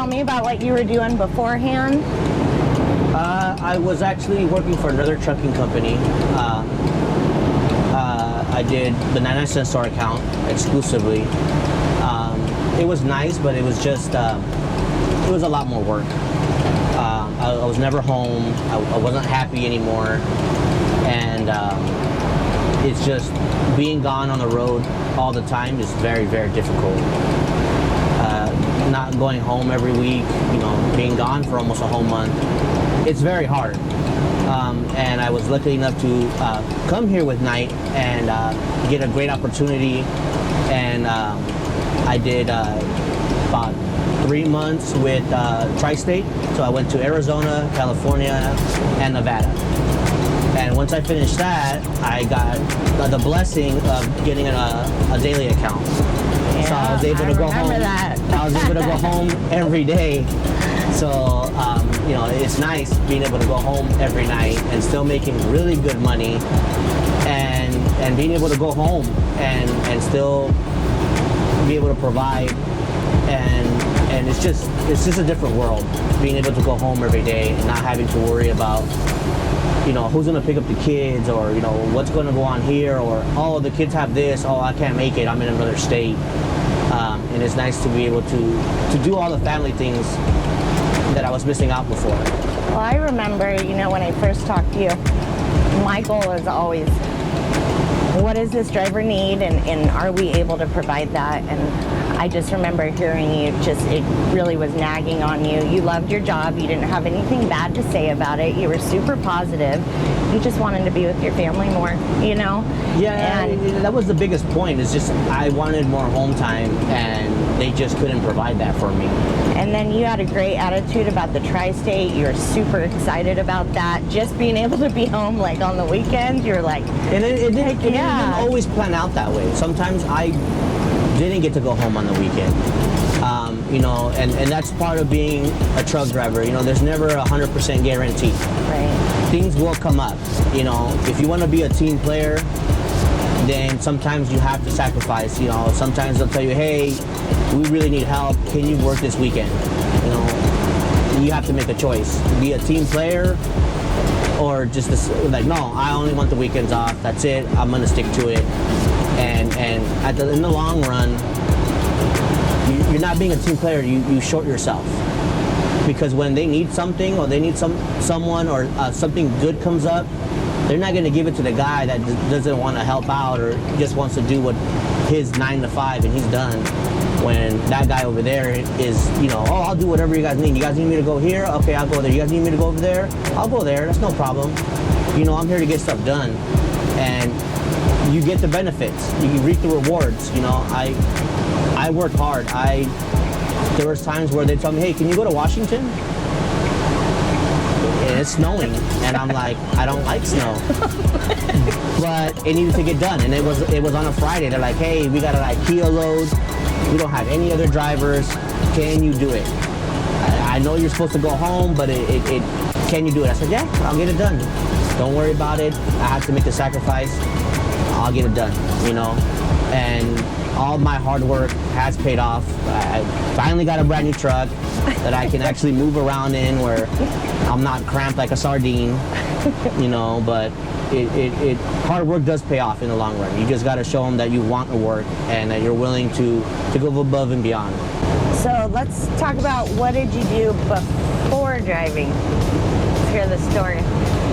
tell me about what you were doing beforehand. I was actually working for another trucking company. I did the 99-cent store account exclusively. It was nice, but it was just, it was a lot more work. I was never home. I wasn't happy anymore. And it's just being gone on the road all the time is very, very difficult. Not going home every week, you know, being gone for almost a whole month. It's very hard. And I was lucky enough to come here with Knight and get a great opportunity. And I did about 3 months with Tri-State. So I went to Arizona, California, and Nevada. And once I finished that, I got the blessing of getting a daily account. Yeah, so I was able to go home. That. I was able to go home every day. So you know, it's nice being able to go home every night and still making really good money, and being able to go home and still be able to provide, and it's just a different world being able to go home every day and not having to worry about, you know, who's gonna pick up the kids, or, you know, what's gonna go on here, or, oh, the kids have this, oh, I can't make it, I'm in another state. And it's nice to be able to do all the family things that I was missing out before. Well, I remember, you know, when I first talked to you, my goal is always, what does this driver need, and are we able to provide that? And I just remember hearing you, it really was nagging on you. You loved your job. You didn't have anything bad to say about it. You were super positive. You just wanted to be with your family more, you know? Yeah, and that was the biggest point, is just I wanted more home time, and they just couldn't provide that for me. And then you had a great attitude about the Tri-State. You were super excited about that. Just being able to be home, like, on the weekends, you're like, and it didn't always plan out that way. Sometimes I didn't get to go home on the weekend. You know, and that's part of being a truck driver. You know, there's never a 100% guarantee. Right. Things will come up. You know, if you want to be a team player, then sometimes you have to sacrifice. You know, sometimes they'll tell you, hey, we really need help. Can you work this weekend? You know, you have to make a choice. Be a team player, or just like, no, I only want the weekends off. That's it. I'm gonna stick to it. And in the long run, you're not being a team player. You short yourself, because when they need something, or they need someone, or something good comes up, they're not going to give it to the guy that doesn't want to help out, or just wants to do what his 9 to 5 and he's done. When that guy over there is, you know, oh, I'll do whatever you guys need. You guys need me to go here? Okay, I'll go there. You guys need me to go over there? I'll go there. That's no problem. You know, I'm here to get stuff done. And you get the benefits. You reap the rewards. You know, I worked hard. There was times where they tell me, hey, can you go to Washington? And it's snowing, and I'm like, I don't like snow. But it needed to get done, and it was on a Friday. They're like, hey, we got an IKEA load. We don't have any other drivers. Can you do it? I know you're supposed to go home, but can you do it? I said, yeah, I'll get it done. Don't worry about it. I have to make the sacrifice. I'll get it done, you know? And all my hard work has paid off. I finally got a brand new truck that I can actually move around in, where I'm not cramped like a sardine, you know, but hard work does pay off in the long run. You just got to show them that you want to work and that you're willing to go above and beyond. So let's talk about, what did you do before driving? Let's hear the story.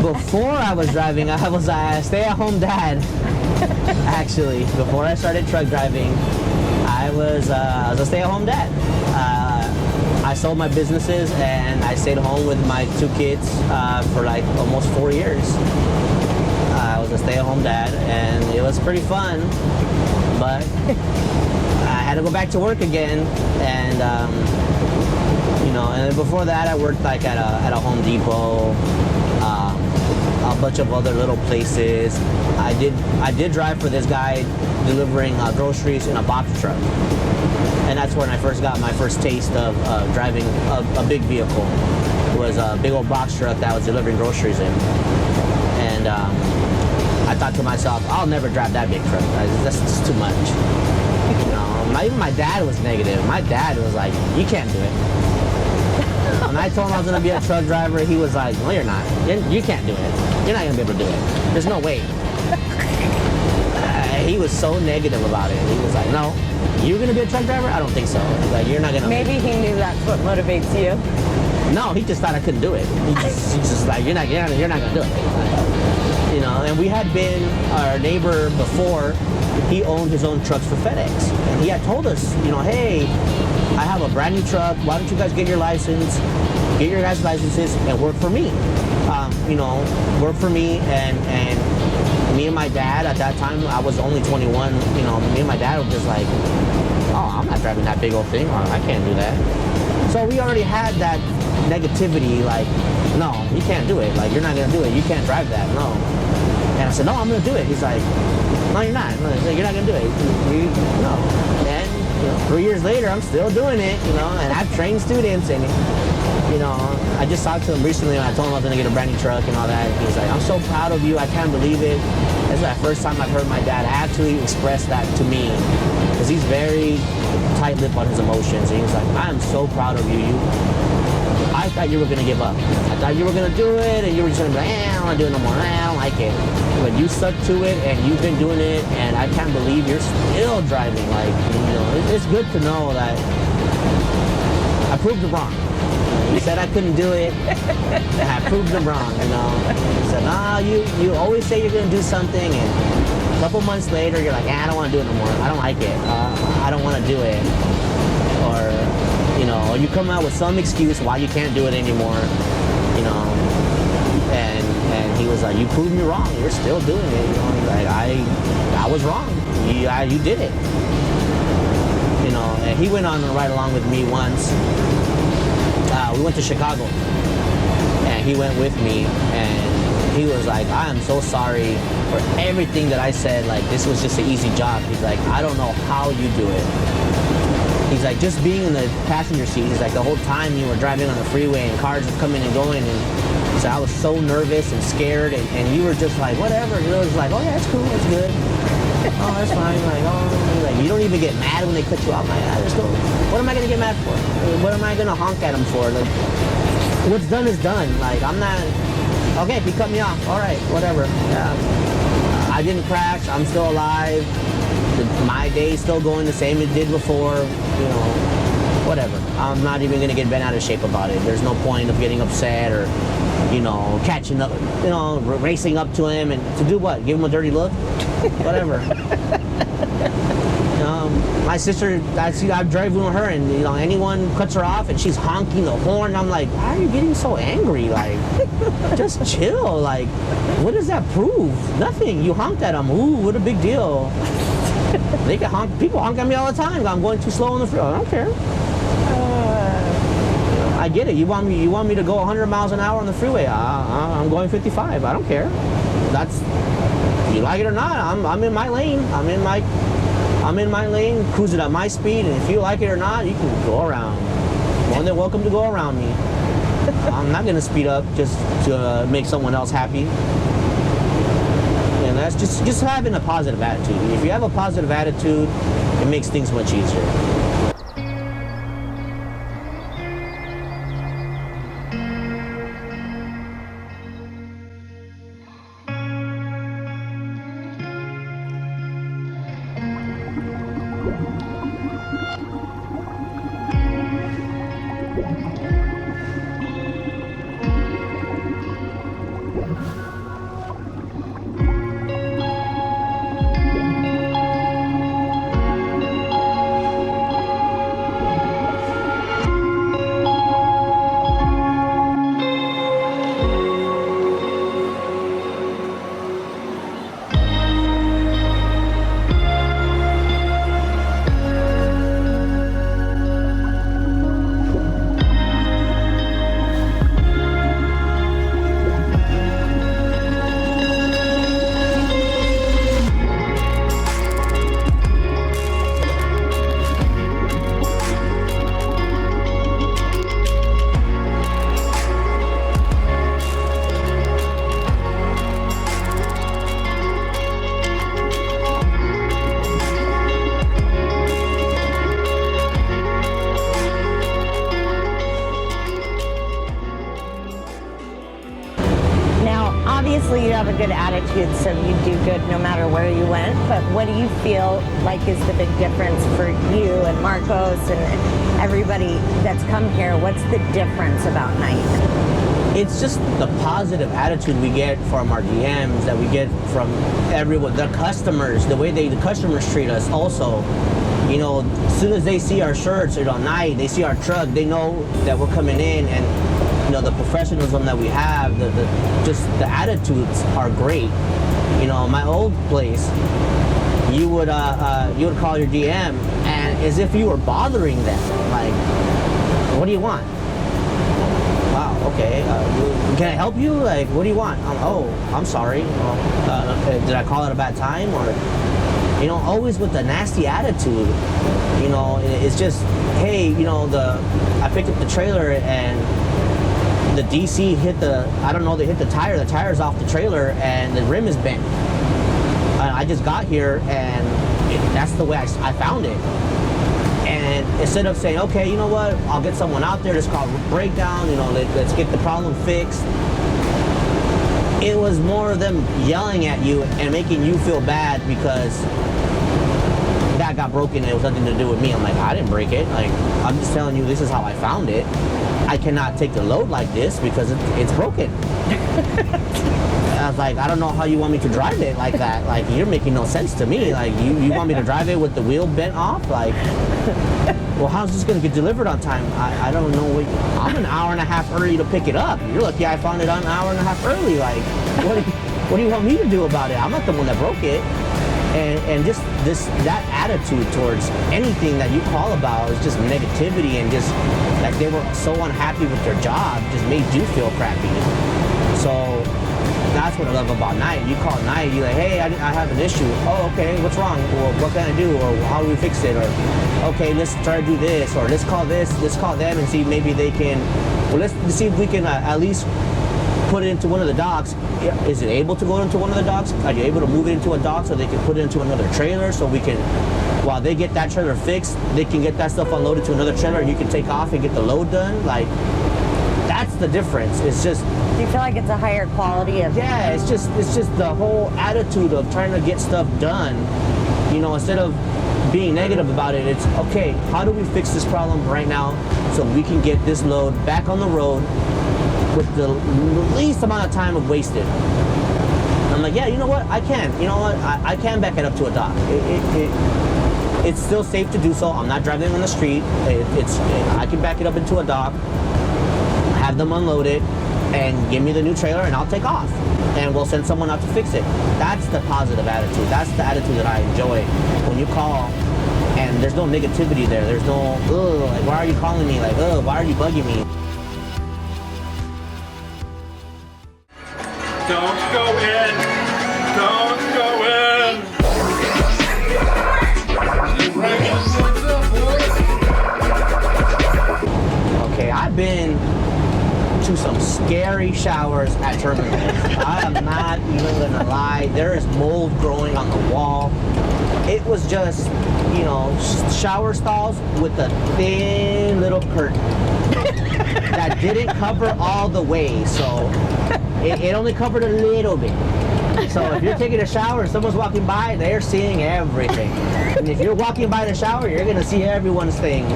Before I was driving, I was a stay-at-home dad. Actually, before I started truck driving, I was a stay-at-home dad. I sold my businesses and I stayed home with my 2 kids for like almost 4 years. I was a stay-at-home dad, and it was pretty fun, but I had to go back to work again. And you know, and before that, I worked like at a Home Depot, a bunch of other little places. I did drive for this guy delivering groceries in a box truck, and that's when I first got my first taste of driving a big vehicle. It was a big old box truck that I was delivering groceries in, and I thought to myself, I'll never drive that big truck. That's just too much. You know, even my dad was negative. My dad was like, you can't do it. When I told him I was gonna be a truck driver, he was like, "No, you're not. You can't do it. You're not gonna be able to do it. There's no way." He was so negative about it. He was like, "No, you're gonna be a truck driver? I don't think so. He's like, you're not gonna." Maybe he knew that's what motivates you. No, he just thought I couldn't do it. He's just like, you're not gonna do it. You know, and we had been our neighbor before. He owned his own trucks for FedEx, and he had told us, you know, hey, I have a brand new truck. Why don't you guys get your license, get your guys' licenses, and work for me? You know, work for me, and me and my dad at that time, I was only 21. You know, me and my dad were just like, oh, I'm not driving that big old thing. I can't do that. So we already had that negativity, like, no, you can't do it. Like, you're not gonna do it. You can't drive that. No. And I said, no, I'm gonna do it. He's like, no, you're not. No, you're not gonna do it. No. And you know, 3 years later, I'm still doing it. You know, and I've trained students, and you know, I just talked to him recently when I told him I was gonna get a brand new truck and all that. He was like, I'm so proud of you. I can't believe it. This is the first time I've heard my dad actually express that to me, because he's very tight-lipped on his emotions. And he was like, I am so proud of you. I thought you were gonna give up. I thought you were gonna do it, and you were just gonna be like, I don't wanna do it no more. I don't like it. But you stuck to it, and you've been doing it, and I can't believe you're still driving. Like, you know, it's good to know that I proved him wrong. He said I couldn't do it, and I proved him wrong, you know. He said, nah, you always say you're gonna do something, and a couple months later, you're like, I don't wanna do it no more. I don't like it. I don't wanna do it. Or, you know, you come out with some excuse why you can't do it anymore, you know. And he was like, you proved me wrong. You're still doing it. You know, he's like, I was wrong. You did it. You know, and he went on to ride along with me once. We went to Chicago, and he went with me, and he was like, I am so sorry for everything that I said. Like, this was just an easy job. He's like, I don't know how you do it. He's like, just being in the passenger seat, he's like, the whole time you were driving on the freeway and cars were coming and going, and so I was so nervous and scared, and you were just like, whatever. You was like, oh yeah, it's cool, it's good. Oh, that's fine. Like, you don't even get mad when they cut you off. Like, that's cool. What am I gonna get mad for? What am I gonna honk at them for? Like, what's done is done. Like, I'm not. Okay, he cut me off. All right, whatever. Yeah. I didn't crash. I'm still alive. My day's still going the same it did before. You know, whatever. I'm not even gonna get bent out of shape about it. There's no point of getting upset or, you know, catching up, you know, racing up to him and to do what? Give him a dirty look? Whatever. My sister, I'm driving with her, and you know, anyone cuts her off and she's honking the horn. I'm like, why are you getting so angry? Like, just chill. Like, what does that prove? Nothing. You honked at them. Ooh, what a big deal. They can honk. People honk at me all the time. I'm going too slow on the freeway. I don't care. I get it. You want me to go 100 miles an hour on the freeway? I'm going 55. I don't care. That's, you like it or not. I'm in my lane. I'm in my lane, cruising at my speed, and if you like it or not, you can go around. More than welcome to go around me. I'm not gonna speed up just to make someone else happy. And that's just having a positive attitude. If you have a positive attitude, it makes things much easier. good attitude, so you do good no matter where you went. But what do you feel like is the big difference for you and Marcos and everybody that's come here? What's the difference about night? It's just the positive attitude we get from our DMs, that we get from everyone, the customers, the way the customers treat us also. You know, as soon as they see our shirts or at night, they see our truck, they know that we're coming in, and you know, the professionalism that we have, just the attitudes are great. You know, my old place, you would call your DM and as if you were bothering them, like, what do you want? Wow, okay, can I help you? Like, what do you want? I'm sorry. Did I call it a bad time? Or, you know, always with the nasty attitude. You know, it's just, hey, you know, I picked up the trailer and the DC hit they hit the tire's off the trailer and the rim is bent. I just got here and that's the way I found it. And instead of saying, okay, you know what, I'll get someone out there, just call a breakdown, you know, let's get the problem fixed. It was more of them yelling at you and making you feel bad because that got broken and it was nothing to do with me. I'm like, I didn't break it. Like, I'm just telling you this is how I found it. I cannot take the load like this because it's broken. I was like, I don't know how you want me to drive it like that. Like, you're making no sense to me. Like, you want me to drive it with the wheel bent off? Like, well, how's this going to get delivered on time? I don't know. I'm an hour and a half early to pick it up. You're lucky I found it an hour and a half early. Like, what do you want me to do about it? I'm not the one that broke it. And just that attitude towards anything that you call about is just negativity, and just like they were so unhappy with their job, just made you feel crappy. So that's what I love about night. You call night, you're like, hey, I have an issue. Oh, okay, what's wrong? Well, what can I do? Or how do we fix it? Or okay, let's try to do this. Or let's call them and see maybe they can. Well, let's see if we can at least put it into one of the docks. Is it able to go into one of the docks? Are you able to move it into a dock so they can put it into another trailer, so we can, while they get that trailer fixed, they can get that stuff unloaded to another trailer and you can take off and get the load done? Like, that's the difference. It's just, do you feel like it's a higher quality of? Yeah, it's just the whole attitude of trying to get stuff done. You know, instead of being negative about it, it's okay, how do we fix this problem right now so we can get this load back on the road with the least amount of time of wasted. I'm like, yeah, you know what, I can. You know what, I can back it up to a dock. It's still safe to do so. I'm not driving on the street. I can back it up into a dock, have them unload it, and give me the new trailer, and I'll take off. And we'll send someone out to fix it. That's the positive attitude. That's the attitude that I enjoy. When you call, and there's no negativity there. There's no, like, why are you calling me? Like, why are you bugging me? Don't go in! Don't go in! Okay, I've been to some scary showers at terminals. I am not even gonna lie. There is mold growing on the wall. It was just, you know, shower stalls with a thin little curtain that didn't cover all the way, so it only covered a little bit. So if you're taking a shower and someone's walking by, they're seeing everything. And if you're walking by the shower, you're gonna see everyone's thing.